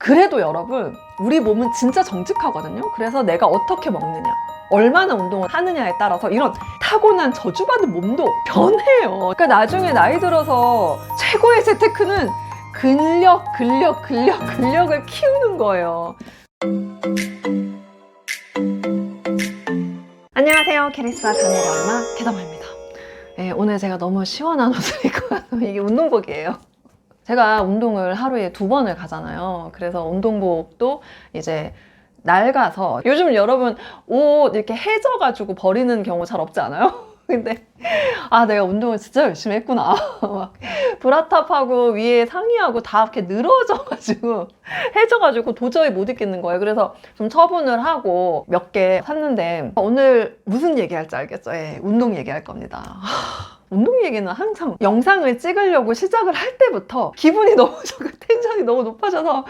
그래도 여러분, 우리 몸은 진짜 정직하거든요. 그래서 내가 어떻게 먹느냐, 얼마나 운동을 하느냐에 따라서 이런 타고난 저주받은 몸도 변해요. 그러니까 나중에 나이 들어서 최고의 재테크는 근력을 키우는 거예요. 안녕하세요. 캐리스와 자녀의 얼마 개담아입니다. 네, 오늘 제가 너무 시원한 옷을 입고 와서 이게 운동복이에요. 제가 운동을 하루에 2번을 가잖아요. 그래서 운동복도 이제 낡아서, 요즘 여러분 옷 이렇게 해져가지고 버리는 경우 잘 없지 않아요? 근데 내가 운동을 진짜 열심히 했구나. 막 브라탑하고 위에 상의하고 다 이렇게 늘어져가지고 해져가지고 도저히 못 입겠는 거예요. 그래서 좀 처분을 하고 몇 개 샀는데, 오늘 무슨 얘기할지 알겠죠? 예, 운동 얘기할 겁니다. 운동 얘기는 항상 영상을 찍으려고 시작을 할 때부터 기분이 너무 좋고 텐션이 너무 높아져서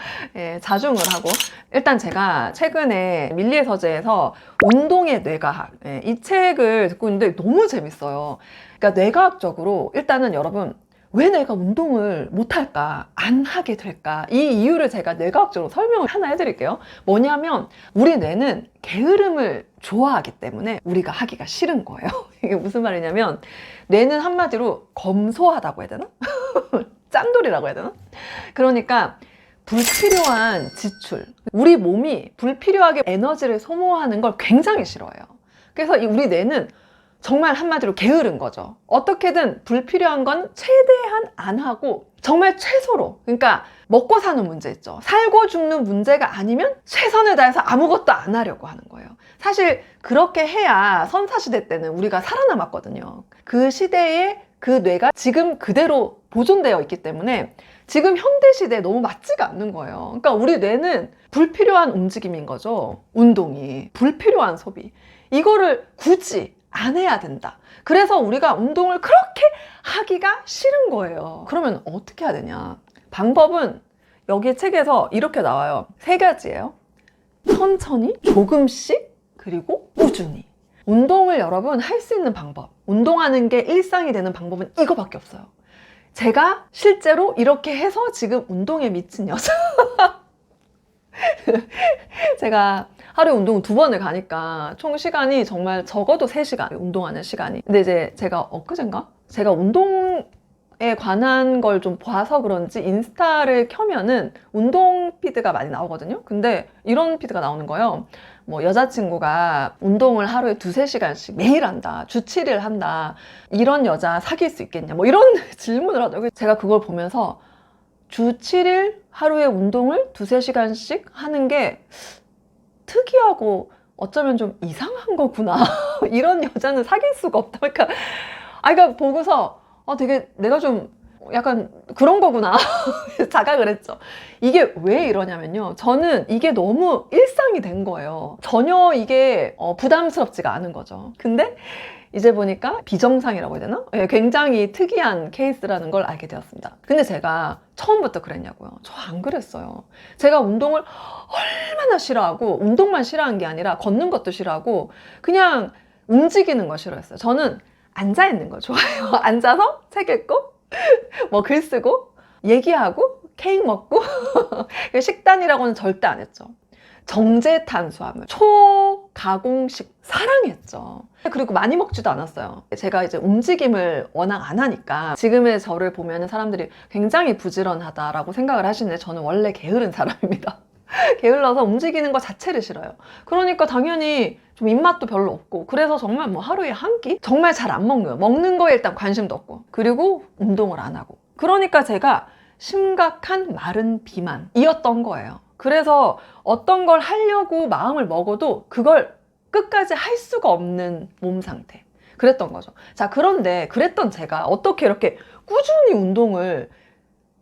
자중을 하고, 일단 제가 최근에 밀리의 서재에서 운동의 뇌과학, 이 책을 듣고 있는데 너무 재밌어요. 그러니까 뇌과학적으로 일단은 여러분, 왜 내가 운동을 못할까, 안 하게 될까, 이 이유를 제가 뇌과학적으로 설명을 하나 해드릴게요. 뭐냐면 우리 뇌는 게으름을 좋아하기 때문에 우리가 하기가 싫은 거예요. 이게 무슨 말이냐면, 뇌는 한마디로 검소하다고 해야 되나? 짠돌이라고 해야 되나? 그러니까 불필요한 지출, 우리 몸이 불필요하게 에너지를 소모하는 걸 굉장히 싫어해요. 그래서 우리 뇌는 정말 한마디로 게으른 거죠. 어떻게든 불필요한 건 최대한 안 하고 정말 최소로, 그러니까 먹고 사는 문제 있죠. 살고 죽는 문제가 아니면 최선을 다해서 아무것도 안 하려고 하는 거예요. 사실 그렇게 해야 선사시대 때는 우리가 살아남았거든요. 그 시대에 그 뇌가 지금 그대로 보존되어 있기 때문에 지금 현대시대에 너무 맞지가 않는 거예요. 그러니까 우리 뇌는 불필요한 움직임인 거죠. 운동이, 불필요한 소비, 이거를 굳이 안 해야 된다. 그래서 우리가 운동을 그렇게 하기가 싫은 거예요. 그러면 어떻게 해야 되냐? 방법은 여기 책에서 이렇게 나와요. 3가지예요. 천천히, 조금씩, 그리고 꾸준히. 운동을 여러분 할 수 있는 방법, 운동하는 게 일상이 되는 방법은 이거밖에 없어요. 제가 실제로 이렇게 해서 지금 운동에 미친 여자. 제가 하루에 운동을 2번을 가니까 총 시간이 정말 적어도 3시간 운동하는 시간이. 근데 이제 제가 엊그젠가? 제가 운동에 관한 걸 좀 봐서 그런지 인스타를 켜면은 운동 피드가 많이 나오거든요. 근데 이런 피드가 나오는 거예요. 뭐 여자친구가 운동을 하루에 2-3시간씩 매일 한다, 주 7일 한다, 이런 여자 사귈 수 있겠냐, 뭐 이런 질문을 하더라고요. 제가 그걸 보면서 주 7일 하루에 운동을 2-3시간씩 하는 게 특이하고 어쩌면 좀 이상한 거구나. 이런 여자는 사귈 수가 없다. 그러니까 보고서 되게 내가 좀 약간 그런 거구나. 자각을 했죠. 이게 왜 이러냐면요, 저는 이게 너무 일상이 된 거예요. 전혀 이게 부담스럽지가 않은 거죠. 근데 이제 보니까 비정상이라고 해야 되나? 굉장히 특이한 케이스라는 걸 알게 되었습니다. 근데 제가 처음부터 그랬냐고요? 저 안 그랬어요. 제가 운동을 얼마나 싫어하고, 운동만 싫어한 게 아니라 걷는 것도 싫어하고 그냥 움직이는 거 싫어했어요. 저는 앉아있는 거 좋아해요. 앉아서 책 읽고 뭐 글 쓰고 얘기하고 케이크 먹고 식단이라고는 절대 안 했죠. 정제 탄수화물, 초가공식 사랑했죠. 그리고 많이 먹지도 않았어요. 제가 이제 움직임을 워낙 안 하니까 지금의 저를 보면 사람들이 굉장히 부지런하다라고 생각을 하시는데, 저는 원래 게으른 사람입니다. 게을러서 움직이는 것 자체를 싫어요. 그러니까 당연히 좀 입맛도 별로 없고, 그래서 정말 뭐 하루에 한 끼? 정말 잘 안 먹는 거에 일단 관심도 없고, 그리고 운동을 안 하고, 그러니까 제가 심각한 마른 비만이었던 거예요. 그래서 어떤 걸 하려고 마음을 먹어도 그걸 끝까지 할 수가 없는 몸 상태, 그랬던 거죠. 자, 그런데 그랬던 제가 어떻게 이렇게 꾸준히 운동을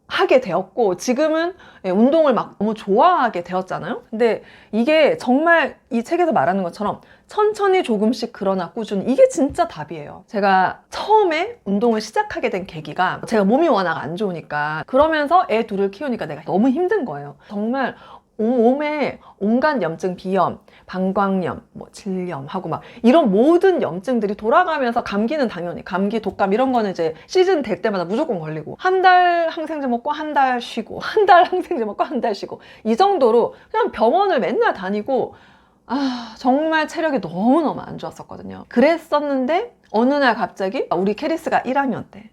하게 되었고, 지금은 운동을 막 너무 좋아하게 되었잖아요. 근데 이게 정말 이 책에서 말하는 것처럼 천천히 조금씩 그러나 꾸준히, 이게 진짜 답이에요. 제가 처음에 운동을 시작하게 된 계기가 제가 몸이 워낙 안 좋으니까, 그러면서 애 둘을 키우니까 내가 너무 힘든 거예요. 정말 몸에 온갖 염증, 비염, 방광염, 뭐 질염하고 막 이런 모든 염증들이 돌아가면서, 감기는 당연히 감기, 독감 이런 거는 이제 시즌 될 때마다 무조건 걸리고, 한 달 항생제 먹고 한 달 쉬고, 한 달 항생제 먹고 한 달 쉬고, 이 정도로 그냥 병원을 맨날 다니고, 정말 체력이 너무너무 안 좋았었거든요. 그랬었는데 어느 날 갑자기 우리 캐리스가 1학년 때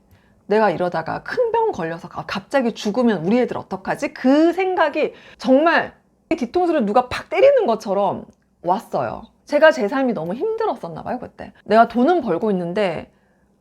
내가 이러다가 큰 병 걸려서 갑자기 죽으면 우리 애들 어떡하지? 그 생각이 정말 뒤통수를 누가 팍 때리는 것처럼 왔어요. 제가 제 삶이 너무 힘들었었나 봐요, 그때. 내가 돈은 벌고 있는데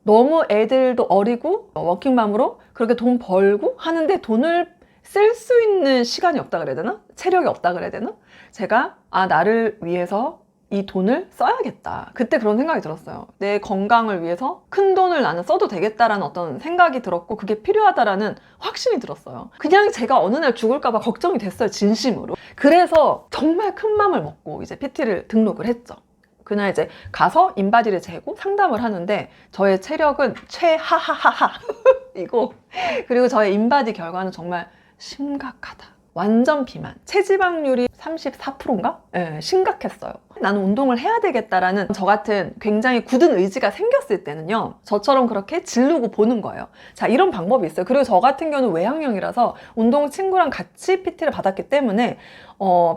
너무 애들도 어리고 워킹맘으로 그렇게 돈 벌고 하는데 돈을 쓸 수 있는 시간이 없다 그래야 되나? 체력이 없다 그래야 되나? 제가 나를 위해서 이 돈을 써야겠다. 그때 그런 생각이 들었어요. 내 건강을 위해서 큰 돈을 나는 써도 되겠다라는 어떤 생각이 들었고, 그게 필요하다라는 확신이 들었어요. 그냥 제가 어느 날 죽을까 봐 걱정이 됐어요, 진심으로. 그래서 정말 큰 맘을 먹고 이제 PT를 등록을 했죠. 그날 이제 가서 인바디를 재고 상담을 하는데, 저의 체력은 최하하하하 이고, 그리고 저의 인바디 결과는 정말 심각하다. 완전 비만, 체지방률이 34%인가? 네, 심각했어요. 나는 운동을 해야 되겠다라는 저 같은 굉장히 굳은 의지가 생겼을 때는요, 저처럼 그렇게 지르고 보는 거예요. 자, 이런 방법이 있어요. 그리고 저 같은 경우는 외향형이라서 운동 친구랑 같이 PT를 받았기 때문에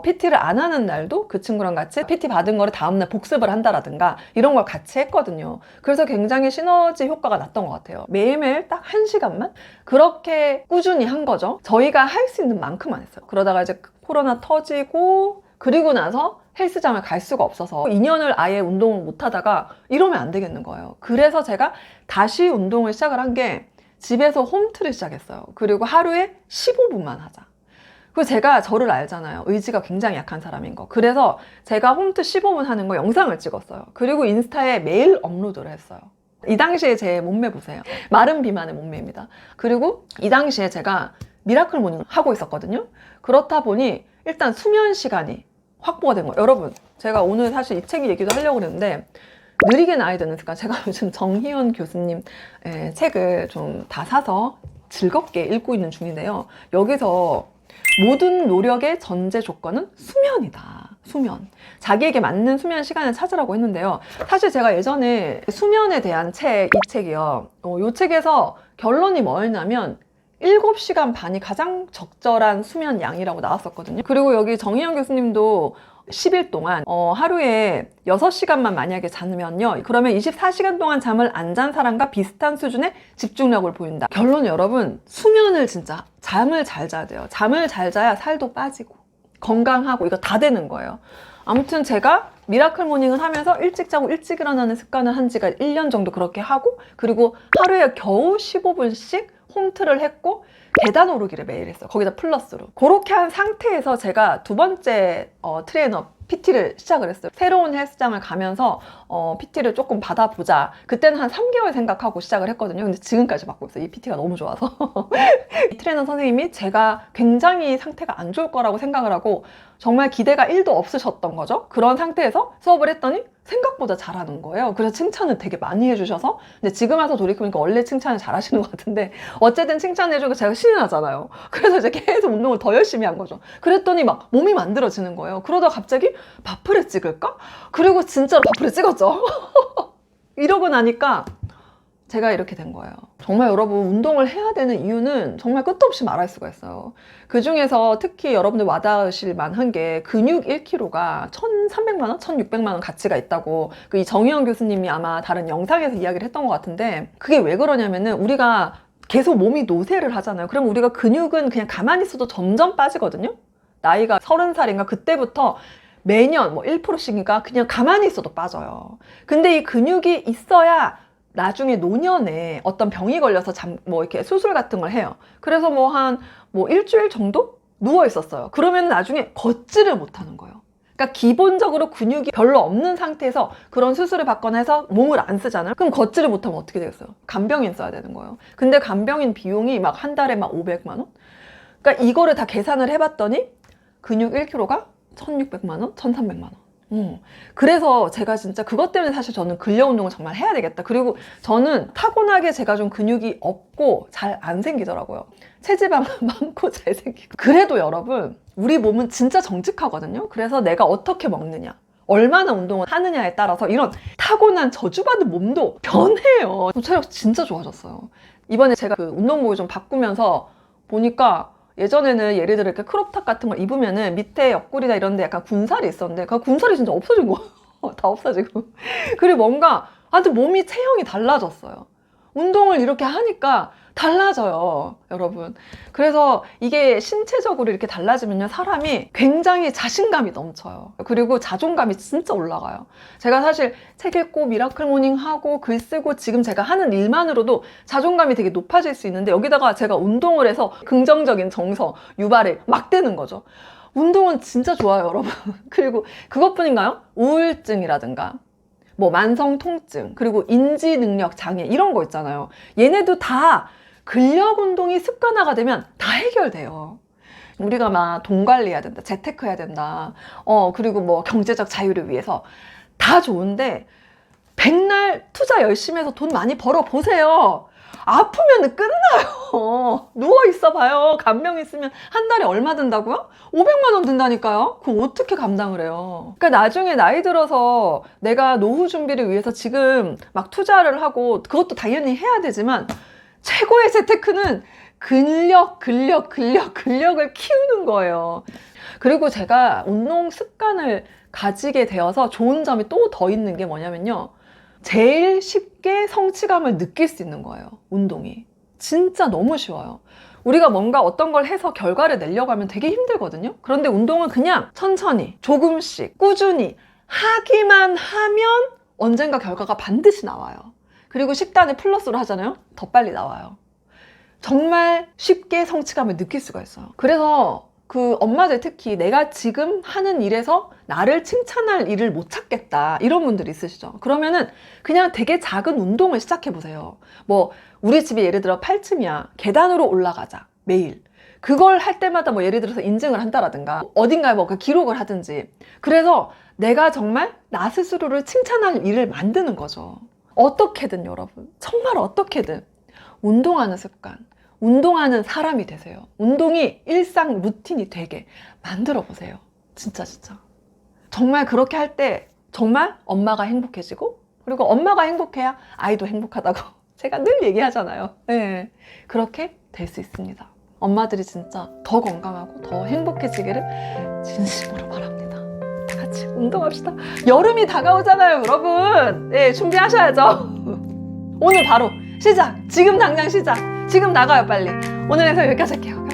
PT를 안 하는 날도 그 친구랑 같이 PT 받은 거를 다음날 복습을 한다라든가 이런 걸 같이 했거든요. 그래서 굉장히 시너지 효과가 났던 것 같아요. 매일매일 딱 1시간만 그렇게 꾸준히 한 거죠. 저희가 할 수 있는 만큼만 했어요. 그러다가 이제 코로나 터지고, 그리고 나서 헬스장을 갈 수가 없어서 2년을 아예 운동을 못 하다가 이러면 안 되겠는 거예요. 그래서 제가 다시 운동을 시작을 한 게, 집에서 홈트를 시작했어요. 그리고 하루에 15분만 하자. 그리고 제가 저를 알잖아요. 의지가 굉장히 약한 사람인 거. 그래서 제가 홈트 15분 하는 거 영상을 찍었어요. 그리고 인스타에 매일 업로드를 했어요. 이 당시에 제 몸매 보세요. 마른 비만의 몸매입니다. 그리고 이 당시에 제가 미라클 모닝 하고 있었거든요. 그렇다 보니 일단 수면 시간이 확보가 된 거예요. 여러분, 제가 오늘 사실 이 책 얘기도 하려고 그랬는데, 느리게 나이 드는 습관, 제가 요즘 정희연 교수님 책을 좀 다 사서 즐겁게 읽고 있는 중인데요. 여기서 모든 노력의 전제 조건은 수면이다. 수면. 자기에게 맞는 수면 시간을 찾으라고 했는데요. 사실 제가 예전에 수면에 대한 책, 이 책이요. 이 책에서 결론이 뭐였냐면 7시간 반이 가장 적절한 수면 양이라고 나왔었거든요. 그리고 여기 정희영 교수님도 10일 동안 하루에 6시간만 만약에 자면요, 그러면 24시간 동안 잠을 안 잔 사람과 비슷한 수준의 집중력을 보인다. 결론은 여러분, 수면을 진짜 잠을 잘 자야 돼요. 잠을 잘 자야 살도 빠지고 건강하고 이거 다 되는 거예요. 아무튼 제가 미라클 모닝을 하면서 일찍 자고 일찍 일어나는 습관을 한 지가 1년 정도 그렇게 하고, 그리고 하루에 겨우 15분씩 홈트를 했고, 계단 오르기를 매일 했어요. 거기다 플러스로. 그렇게 한 상태에서 제가 두 번째 트레이너 PT를 시작을 했어요. 새로운 헬스장을 가면서 PT를 조금 받아보자. 그때는 한 3개월 생각하고 시작을 했거든요. 근데 지금까지 받고 있어요. 이 PT가 너무 좋아서. 이 트레이너 선생님이 제가 굉장히 상태가 안 좋을 거라고 생각을 하고 정말 기대가 1도 없으셨던 거죠. 그런 상태에서 수업을 했더니 생각보다 잘하는 거예요. 그래서 칭찬을 되게 많이 해주셔서, 근데 지금 와서 돌이켜보니까 원래 칭찬을 잘 하시는 것 같은데, 어쨌든 칭찬해주고 제가 신이 나잖아요. 그래서 이제 계속 운동을 더 열심히 한 거죠. 그랬더니 막 몸이 만들어지는 거예요. 그러다 갑자기 바프레 찍을까? 그리고 진짜로 바프레 찍었죠. 이러고 나니까 제가 이렇게 된 거예요. 정말 여러분, 운동을 해야 되는 이유는 정말 끝도 없이 말할 수가 있어요. 그 중에서 특히 여러분들 와닿으실 만한 게, 근육 1kg가 1,300만 원, 1,600만 원 가치가 있다고 이 정희영 교수님이 아마 다른 영상에서 이야기를 했던 것 같은데, 그게 왜 그러냐면은 우리가 계속 몸이 노쇠를 하잖아요. 그럼 우리가 근육은 그냥 가만히 있어도 점점 빠지거든요. 나이가 30살인가 그때부터 매년 뭐 1%씩인가 그냥 가만히 있어도 빠져요. 근데 이 근육이 있어야 나중에 노년에 어떤 병이 걸려서 뭐 이렇게 수술 같은 걸 해요. 그래서 뭐 한 일주일 정도 누워 있었어요. 그러면 나중에 걷지를 못하는 거예요. 그러니까 기본적으로 근육이 별로 없는 상태에서 그런 수술을 받거나 해서 몸을 안 쓰잖아요. 그럼 걷지를 못하면 어떻게 되겠어요? 간병인 써야 되는 거예요. 근데 간병인 비용이 막 한 달에 막 500만 원? 그러니까 이거를 다 계산을 해봤더니 근육 1kg가 1,600만 원, 1,300만 원. 그래서 제가 진짜 그것 때문에 사실 저는 근력 운동을 정말 해야 되겠다. 그리고 저는 타고나게 제가 좀 근육이 없고 잘 안 생기더라고요. 체지방 많고 잘 생기고. 그래도 여러분, 우리 몸은 진짜 정직하거든요. 그래서 내가 어떻게 먹느냐, 얼마나 운동을 하느냐에 따라서 이런 타고난 저주받은 몸도 변해요. 체력 진짜 좋아졌어요. 이번에 제가 그 운동복을 좀 바꾸면서 보니까 예전에는 예를 들어 이렇게 크롭탑 같은 걸 입으면은 밑에 옆구리나 이런 데 약간 군살이 있었는데 그 군살이 진짜 없어진 거예요. 다 없어지고. 그리고 뭔가 아무튼 몸이 체형이 달라졌어요. 운동을 이렇게 하니까 달라져요, 여러분. 그래서 이게 신체적으로 이렇게 달라지면요, 사람이 굉장히 자신감이 넘쳐요. 그리고 자존감이 진짜 올라가요. 제가 사실 책 읽고 미라클 모닝 하고 글 쓰고 지금 제가 하는 일만으로도 자존감이 되게 높아질 수 있는데, 여기다가 제가 운동을 해서 긍정적인 정서 유발이 막 되는 거죠. 운동은 진짜 좋아요, 여러분. 그리고 그것뿐인가요? 우울증이라든가 뭐 만성 통증, 그리고 인지 능력 장애 이런 거 있잖아요. 얘네도 다 근력 운동이 습관화가 되면 다 해결돼요. 우리가 막 돈 관리해야 된다, 재테크 해야 된다, 그리고 뭐 경제적 자유를 위해서 다 좋은데 백날 투자 열심히 해서 돈 많이 벌어 보세요. 아프면 끝나요. 누워있어 봐요. 간병 있으면 한 달에 얼마 든다고요? 500만 원 든다니까요. 그거 어떻게 감당을 해요? 그러니까 나중에 나이 들어서 내가 노후 준비를 위해서 지금 막 투자를 하고, 그것도 당연히 해야 되지만 최고의 재테크는 근력을 키우는 거예요. 그리고 제가 운동 습관을 가지게 되어서 좋은 점이 또 더 있는 게 뭐냐면요, 제일 쉽게 성취감을 느낄 수 있는 거예요. 운동이 진짜 너무 쉬워요. 우리가 뭔가 어떤 걸 해서 결과를 내려고 하면 되게 힘들거든요. 그런데 운동은 그냥 천천히 조금씩 꾸준히 하기만 하면 언젠가 결과가 반드시 나와요. 그리고 식단을 플러스로 하잖아요. 더 빨리 나와요. 정말 쉽게 성취감을 느낄 수가 있어요. 그래서 그 엄마들 특히 내가 지금 하는 일에서 나를 칭찬할 일을 못 찾겠다, 이런 분들이 있으시죠. 그러면은 그냥 되게 작은 운동을 시작해 보세요. 뭐 우리 집이 예를 들어 8층이야. 계단으로 올라가자, 매일. 그걸 할 때마다 뭐 예를 들어서 인증을 한다라든가 어딘가에 뭐 기록을 하든지. 그래서 내가 정말 나 스스로를 칭찬할 일을 만드는 거죠. 어떻게든 여러분, 정말 어떻게든 운동하는 습관, 운동하는 사람이 되세요. 운동이 일상 루틴이 되게 만들어 보세요. 진짜 정말 그렇게 할 때 정말 엄마가 행복해지고, 그리고 엄마가 행복해야 아이도 행복하다고 제가 늘 얘기하잖아요. 네, 그렇게 될 수 있습니다. 엄마들이 진짜 더 건강하고 더 행복해지기를 진심으로 바랍니다. 다 같이 운동합시다. 여름이 다가오잖아요, 여러분. 네, 준비하셔야죠. 오늘 바로 시작! 지금 당장 시작! 지금 나가요, 빨리. 오늘 영상 여기까지 할게요.